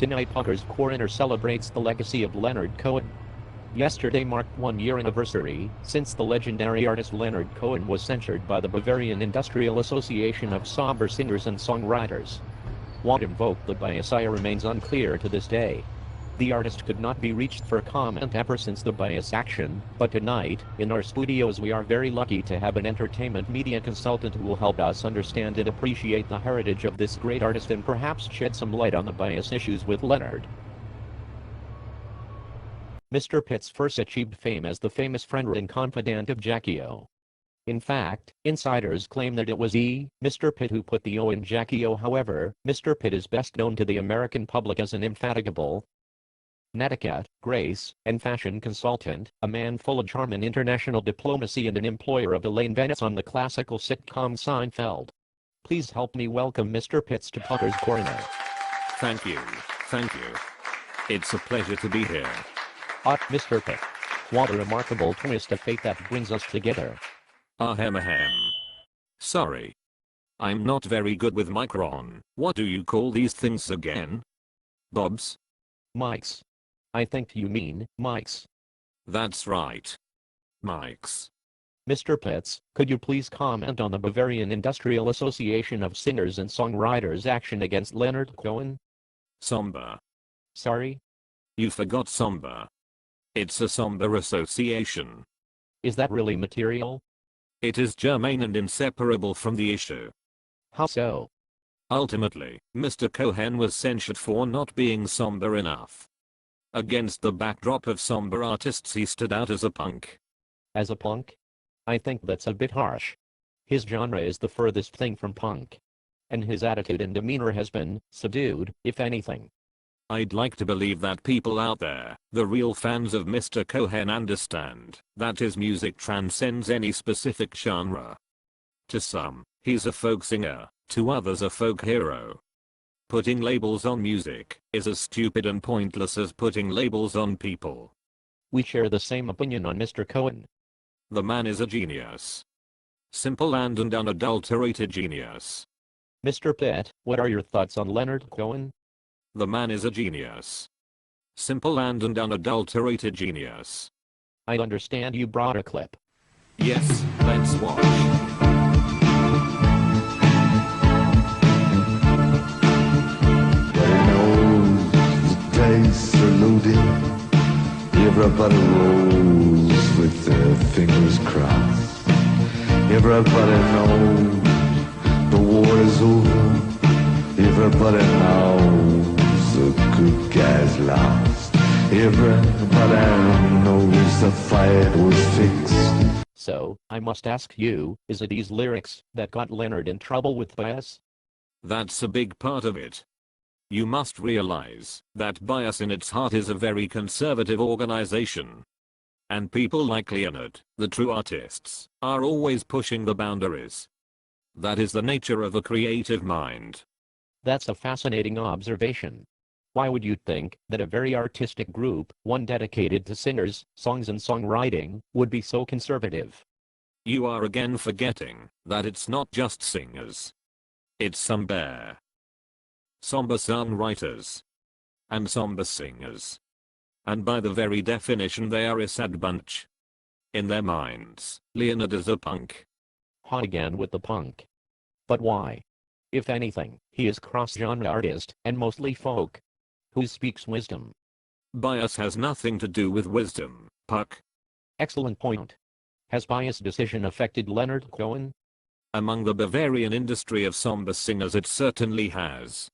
Tonight Pucker's Corner celebrates the legacy of Leonard Cohen. Yesterday marked 1 year anniversary since the legendary artist Leonard Cohen was censured by the Bavarian Industrial Association of Somber Singers and Songwriters. What invoked the bias remains unclear to this day. The artist could not be reached for comment ever since the bias action, but tonight, in our studios we are very lucky to have an entertainment media consultant who will help us understand and appreciate the heritage of this great artist and perhaps shed some light on the bias issues with Leonard. Mr. Pitts first achieved fame as the famous friend and confidant of Jackie O. In fact, insiders claim that it was Mr. Pitt who put the O in Jackie O. However, Mr. Pitt is best known to the American public as an indefatigable netiquette, grace, and fashion consultant, a man full of charm and international diplomacy and an employer of Elaine Venice on the classical sitcom Seinfeld. Please help me welcome Mr. Pitts to Pucker's Corner. Thank you. It's a pleasure to be here. Mr. Pitt. What a remarkable twist of fate that brings us together. Ahem. Sorry. I'm not very good with micron. What do you call these things again? Bobs? Mics. I think you mean mics. That's right. Mics. Mr. Pitts, could you please comment on the Bavarian Industrial Association of Singers and Songwriters' action against Leonard Cohen? Somber. Sorry? You forgot somber. It's a somber association. Is that really material? It is germane and inseparable from the issue. How so? Ultimately, Mr. Cohen was censured for not being somber enough. Against the backdrop of somber artists, he stood out as a punk. As a punk? I think that's a bit harsh. His genre is the furthest thing from punk. And his attitude and demeanor has been subdued, if anything. I'd like to believe that people out there, the real fans of Mr. Cohen, understand that his music transcends any specific genre. To some, he's a folk singer, to others a folk hero. Putting labels on music is as stupid and pointless as putting labels on people. We share the same opinion on Mr. Cohen. The man is a genius. Simple and unadulterated genius. Mr. Pitt, what are your thoughts on Leonard Cohen? The man is a genius. Simple and unadulterated genius. I understand you brought a clip. Yes, let's watch. Everybody rolls with their fingers crossed. Everybody knows the war is over. Everybody knows the good guys lost. Everybody knows the fight was fixed. So, I must ask you, is it these lyrics that got Leonard in trouble with bias? That's a big part of it. You must realize that bias in its heart is a very conservative organization. And people like Leonard, the true artists, are always pushing the boundaries. That is the nature of a creative mind. That's a fascinating observation. Why would you think that a very artistic group, one dedicated to singers, songs and songwriting, would be so conservative? You are again forgetting that it's not just singers. It's somber songwriters. And somber singers. And by the very definition they are a sad bunch. In their minds, Leonard is a punk. Hot again with the punk. But why? If anything, he is cross-genre artist, and mostly folk. Who speaks wisdom? Bias has nothing to do with wisdom, Puck. Excellent point. Has bias decision affected Leonard Cohen? Among the Bavarian industry of somber singers it certainly has.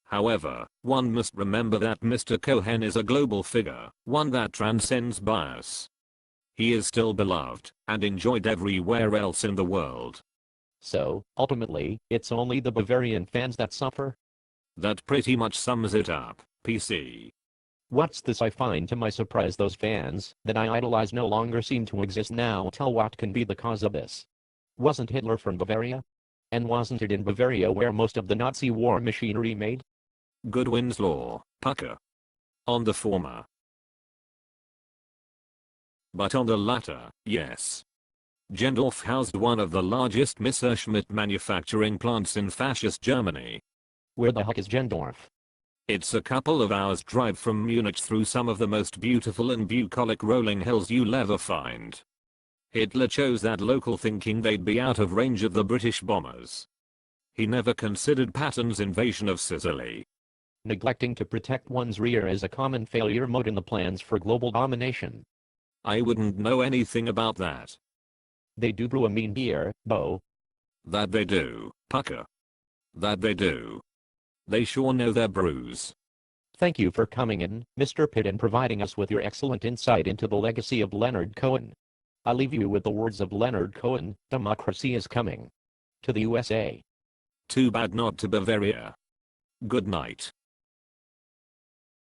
However, one must remember that Mr. Cohen is a global figure, one that transcends bias. He is still beloved and enjoyed everywhere else in the world. So, ultimately, it's only the Bavarian fans that suffer? That pretty much sums it up, PC. What's this? I find to my surprise those fans that I idolize no longer seem to exist now. Tell what can be the cause of this. Wasn't Hitler from Bavaria? And wasn't it in Bavaria where most of the Nazi war machinery made? Goodwin's Law, Pucker. On the former. But on the latter, yes. Gendorf housed one of the largest Messerschmitt manufacturing plants in fascist Germany. Where the heck is Gendorf? It's a couple of hours drive from Munich through some of the most beautiful and bucolic rolling hills you'll ever find. Hitler chose that local thinking they'd be out of range of the British bombers. He never considered Patton's invasion of Sicily. Neglecting to protect one's rear is a common failure mode in the plans for global domination. I wouldn't know anything about that. They do brew a mean beer, Bo. That they do, Pucker. That they do. They sure know their brews. Thank you for coming in, Mr. Pitt, and providing us with your excellent insight into the legacy of Leonard Cohen. I leave you with the words of Leonard Cohen, "Democracy is coming to the USA. Too bad not to Bavaria. Good night.